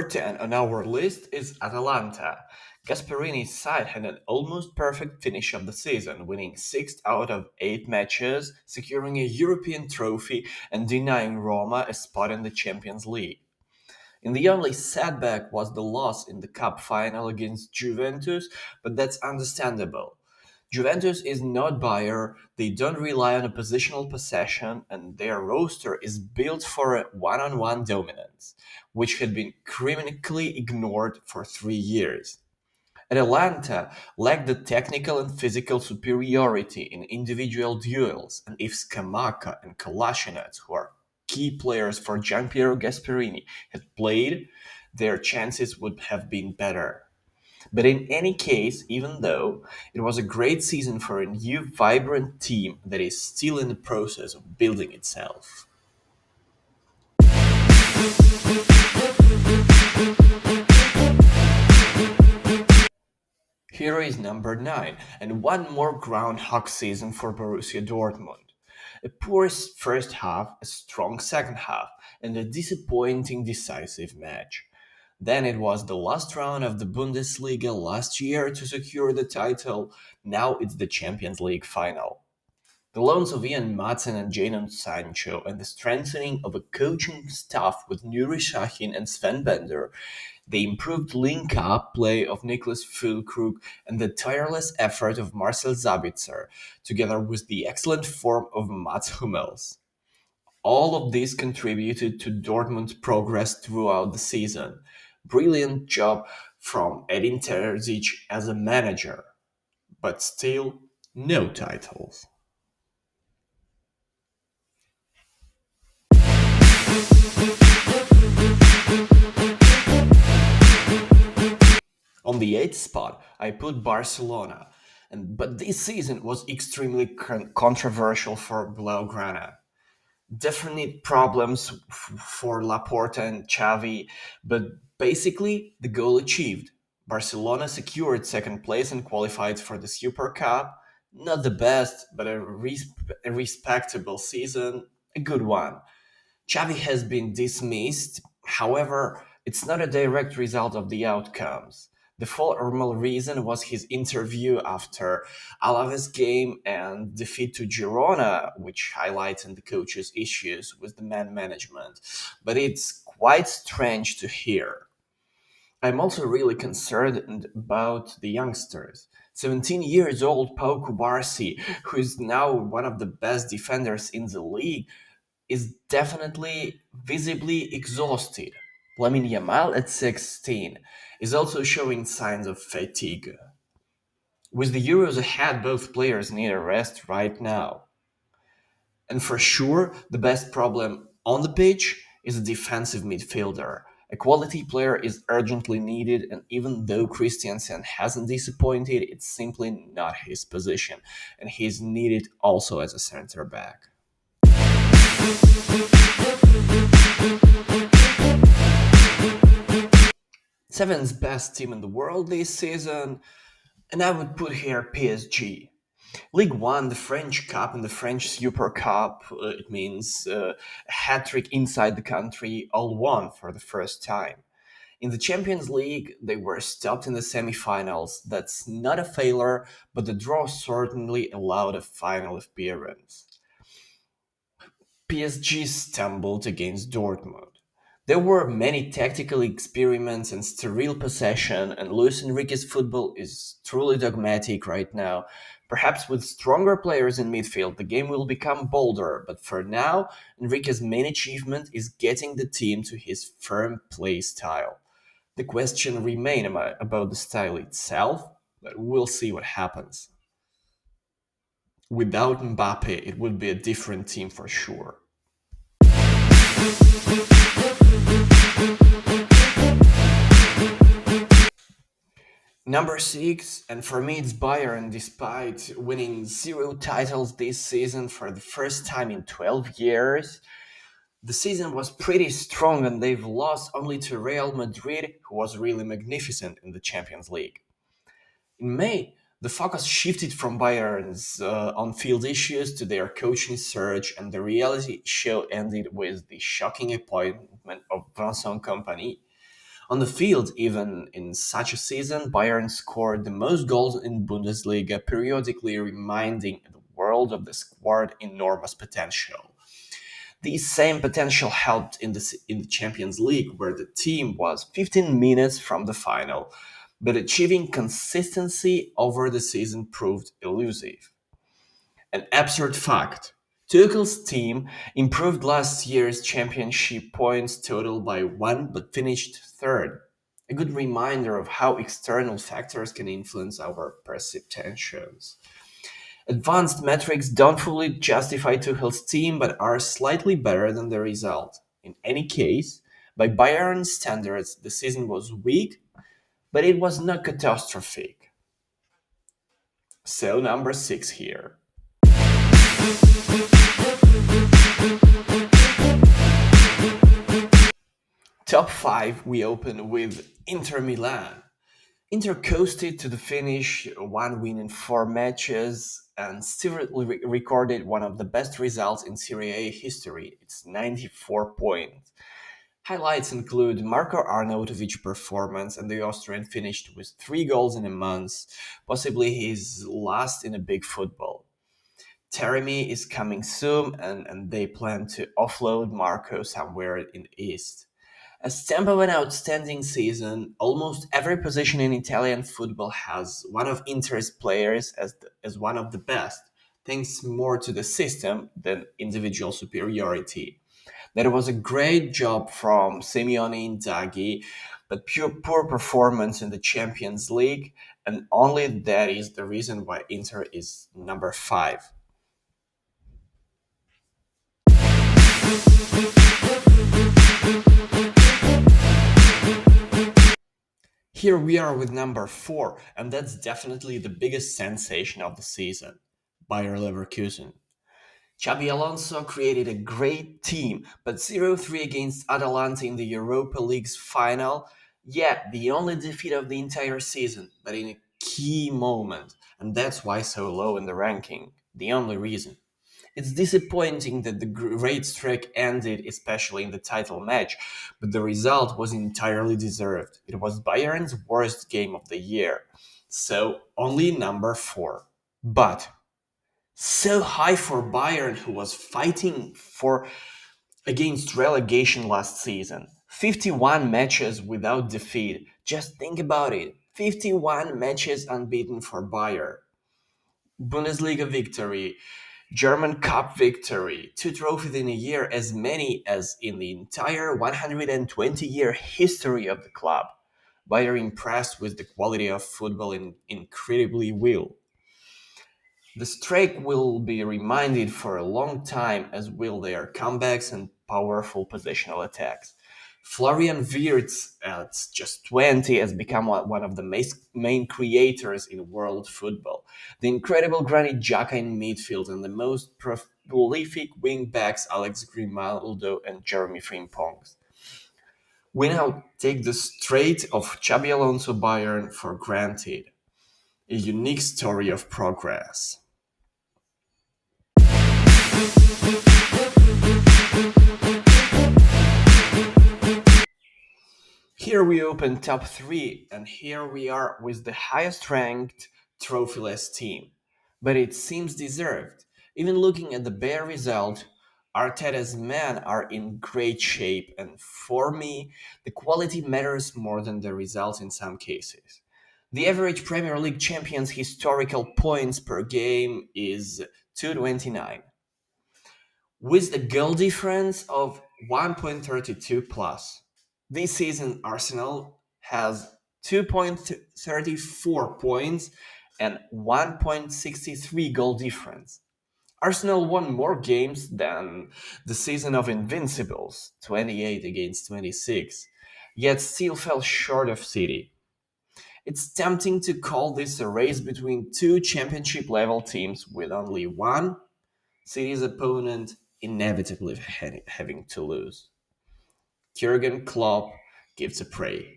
Number 10 on our list is Atalanta. Gasperini's side had an almost perfect finish of the season, winning 6 out of 8 matches, securing a European trophy, and denying Roma a spot in the Champions League. And the only setback was the loss in the cup final against Juventus, but that's understandable. Juventus is not Bayer, they don't rely on a positional possession, and their roster is built for a one-on-one dominance, which had been criminally ignored for 3 years. Atalanta lacked the technical and physical superiority in individual duels, and if Scamacca and Kolasinac, who are key players for Gianpiero Gasperini, had played, their chances would have been better. But in any case, even though it was a great season for a new, vibrant team that is still in the process of building itself. Here is number 9, and one more groundhog season for Borussia Dortmund. A poor first half, a strong second half, and a disappointing decisive match. Then it was the last round of the Bundesliga last year to secure the title. Now it's the Champions League final. The loans of Ian Madsen and Jadon Sancho and the strengthening of a coaching staff with Nuri Sahin and Sven Bender, the improved link-up play of Niklas Füllkrug and the tireless effort of Marcel Sabitzer, together with the excellent form of Mats Hummels. All of this contributed to Dortmund's progress throughout the season. Brilliant job from Edin Terzic as a manager, but still no titles. On the eighth spot, I put Barcelona, but this season was extremely controversial for Blaugrana. Definite problems for Laporta and Xavi, but basically the goal achieved. Barcelona secured second place and qualified for the Super Cup. Not the best, but a respectable season, a good one. Xavi has been dismissed. However, it's not a direct result of the outcomes. The formal reason was his interview after Alaves game and defeat to Girona, which highlighted the coach's issues with the man management. But it's quite strange to hear. I'm also really concerned about the youngsters. 17 years old Pau Cubarsi, who is now one of the best defenders in the league, is definitely visibly exhausted. Lamine Yamal at 16 is also showing signs of fatigue. With the Euros ahead, both players need a rest right now. And for sure, the best problem on the pitch is a defensive midfielder. A quality player is urgently needed, and even though Christensen hasn't disappointed, it's simply not his position, and he's needed also as a center back. Seventh best team in the world this season, and I would put here PSG. League One, the French Cup, and the French Super Cup, it means a hat trick inside the country, all won for the first time. In the Champions League, they were stopped in the semi-finals. That's not a failure, but the draw certainly allowed a final appearance. PSG stumbled against Dortmund. There were many tactical experiments and sterile possession, and Luis Enrique's football is truly dogmatic right now. Perhaps with stronger players in midfield, the game will become bolder, but for now, Enrique's main achievement is getting the team to his firm play style. The question remains about the style itself, but we'll see what happens. Without Mbappe, it would be a different team for sure. Number 6, and for me it's Bayern, despite winning 0 titles this season for the first time in 12 years. The season was pretty strong and they've lost only to Real Madrid, who was really magnificent in the Champions League. In May, the focus shifted from Bayern's on-field issues to their coaching search, and the reality show ended with the shocking appointment of Vincent Kompany. On the field, even in such a season, Bayern scored the most goals in Bundesliga, periodically reminding the world of the squad's enormous potential. The same potential helped in the Champions League, where the team was 15 minutes from the final, but achieving consistency over the season proved elusive. An absurd fact. Tuchel's team improved last year's championship points total by one but finished third. A good reminder of how external factors can influence our perceptions. Advanced metrics don't fully justify Tuchel's team but are slightly better than the result. In any case, by Bayern standards, the season was weak, but it was not catastrophic. So, number 6 here. Top 5, we open with Inter Milan. Inter coasted to the finish, one win in four matches, and still recorded one of the best results in Serie A history. It's 94 points. Highlights include Marco Arnautovic's performance, and the Austrian finished with 3 goals in a month, possibly his last in a big football. Taremi is coming soon, and they plan to offload Marco somewhere in the East. A stamp of an outstanding season, almost every position in Italian football has one of Inter's players as one of the best, thanks more to the system than individual superiority. That was a great job from Simeone Inzaghi, but poor performance in the Champions League, and only that is the reason why Inter is number 5. Here we are with number 4, and that's definitely the biggest sensation of the season, Bayer Leverkusen. Xabi Alonso created a great team, but 0-3 against Atalanta in the Europa League's final, yeah, the only defeat of the entire season, but in a key moment, and that's why so low in the ranking, the only reason. It's disappointing that the great streak ended, especially in the title match, but the result was entirely deserved. It was Bayern's worst game of the year, so only number 4. But so high for Bayern, who was fighting for against relegation last season. 51 matches without defeat. Just think about it. 51 matches unbeaten for Bayern. Bundesliga victory, German Cup victory, 2 trophies in a year, as many as in the entire 120-year history of the club. Bayern impressed with the quality of football and incredibly will. The streak will be reminded for a long time, as will their comebacks and powerful positional attacks. Florian Wirtz, at just 20, has become one of the main creators in world football. The incredible Granit Xhaka in midfield and the most prolific wing-backs Alex Grimaldo and Jeremy Frimpong. We now take the straight of Xabi Alonso Bayern for granted. A unique story of progress. Here we open top 3, and here we are with the highest ranked trophyless team. But it seems deserved. Even looking at the bare result, Arteta's men are in great shape, and for me, the quality matters more than the result in some cases. The average Premier League champion's historical points per game is 229, with a goal difference of 1.32 plus. This season, Arsenal has 2.34 points and 1.63 goal difference. Arsenal won more games than the season of Invincibles, 28 against 26, yet still fell short of City. It's tempting to call this a race between two championship level teams with only one City's opponent inevitably having to lose. Jurgen Klopp gives a praise.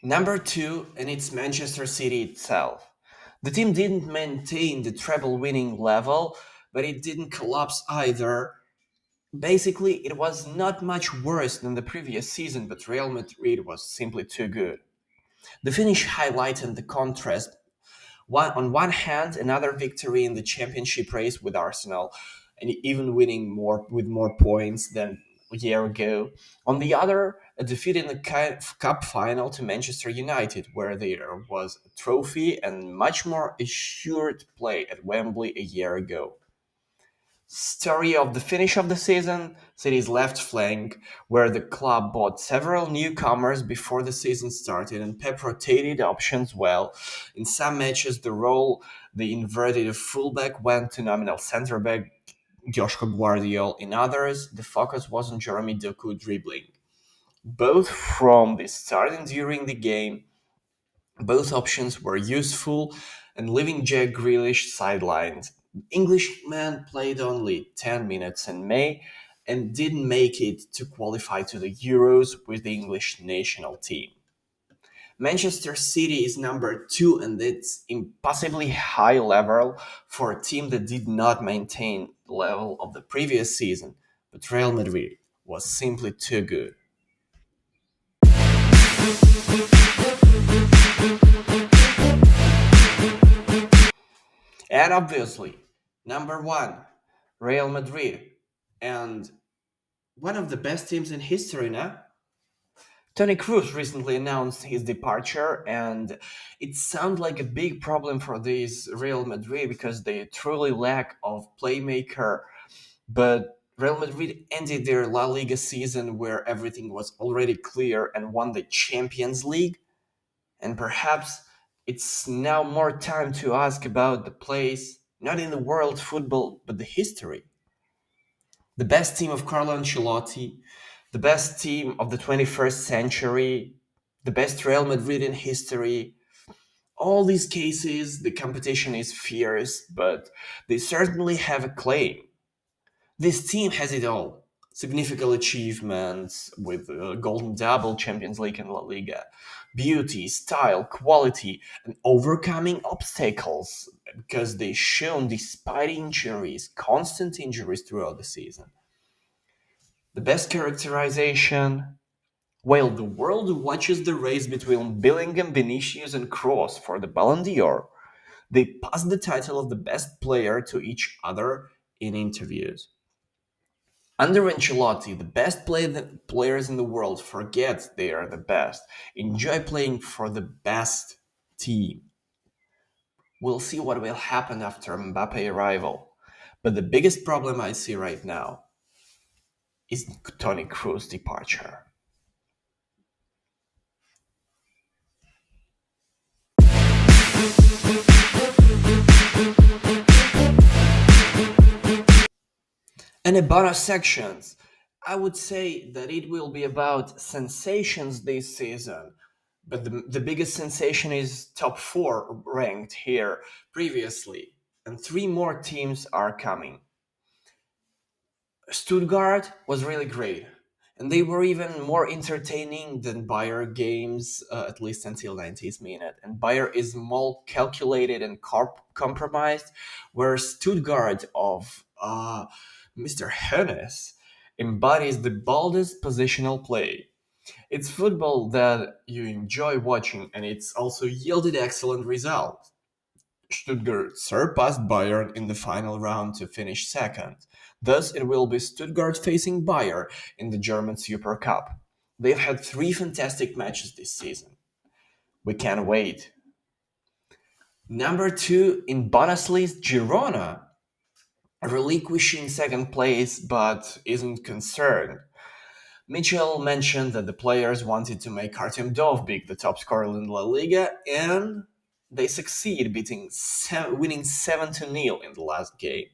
Number 2, and it's Manchester City itself. The team didn't maintain the treble winning level, but it didn't collapse either. Basically, it was not much worse than the previous season, but Real Madrid was simply too good. The finish highlighted the contrast. On one hand, another victory in the championship race with Arsenal, and even winning more with more points than a year ago. On the other, a defeat in the cup final to Manchester United, where there was a trophy and much more assured play at Wembley a year ago. Story of the finish of the season: City's left flank, where the club bought several newcomers before the season started and Pep rotated options well. In some matches, the inverted fullback went to nominal centre back Joshua Guardiola. In others, the focus was on Jeremy Doku dribbling. Both from the start and during the game, both options were useful and leaving Jack Grealish sidelined. The Englishman played only 10 minutes in May and didn't make it to qualify to the Euros with the English national team. Manchester City is number 2 and it's impossibly high level for a team that did not maintain the level of the previous season, but Real Madrid was simply too good. And obviously, number 1, Real Madrid, and one of the best teams in history now. Toni Kroos recently announced his departure, and it sounds like a big problem for this Real Madrid because they truly lack of playmaker. But Real Madrid ended their La Liga season where everything was already clear and won the Champions League. And perhaps it's now more time to ask about the place, not in the world football, but the history. The best team of Carlo Ancelotti, the best team of the 21st century, the best Real Madrid in history. All these cases, the competition is fierce, but they certainly have a claim. This team has it all. Significant achievements with Golden Double, Champions League, and La Liga. Beauty, style, quality, and overcoming obstacles because they shown despite injuries, constant injuries throughout the season. The best characterization? While the world watches the race between Bellingham, Vinicius, and Kroos for the Ballon d'Or, they pass the title of the best player to each other in interviews. Under Ancelotti, the players in the world forget they are the best, enjoy playing for the best team. We'll see what will happen after Mbappe arrival. But the biggest problem I see right now is Toni Kroos' departure. And the bonus sections, I would say that it will be about sensations this season. But the biggest sensation is top 4 ranked here previously, and 3 more teams are coming. Stuttgart was really great, and they were even more entertaining than Bayer games, at least until 90th minute. And Bayer is more calculated and compromised, whereas Stuttgart of Mr. Hennes embodies the boldest positional play. It's football that you enjoy watching, and it's also yielded excellent results. Stuttgart surpassed Bayern in the final round to finish second. Thus, it will be Stuttgart facing Bayern in the German Super Cup. They've had 3 fantastic matches this season. We can't wait. Number 2 in Bundesliga, Girona, relinquishing second place but isn't concerned. Mikel mentioned that the players wanted to make Artem Dovbyk the top scorer in La Liga, and they succeed, winning 7-0 in the last game.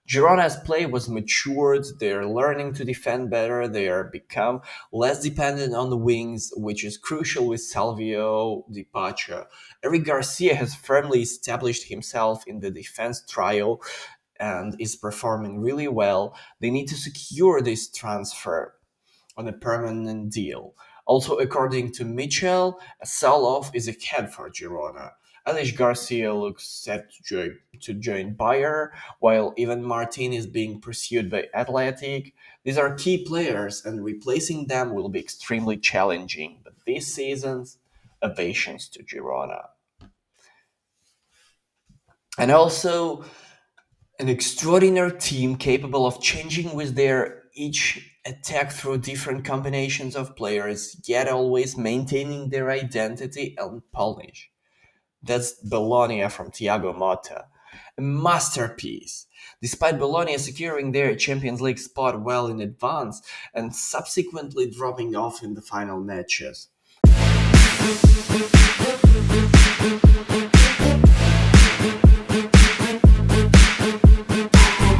Girona's play was matured, they're learning to defend better, they are become less dependent on the wings, which is crucial with Salvio Di Pacha. Eric Garcia has firmly established himself in the defense trio and is performing really well. They need to secure this transfer on a permanent deal. Also, according to Mitchell, a sell-off is ahead for Girona. Alish Garcia looks set to join Bayer, while Ivan Martin is being pursued by Athletic. These are key players, and replacing them will be extremely challenging. But this season's ovations to Girona. And also, an extraordinary team capable of changing with their each attack through different combinations of players, yet always maintaining their identity and polish. That's Bologna from Thiago Motta. A masterpiece. Despite Bologna securing their Champions League spot well in advance and subsequently dropping off in the final matches.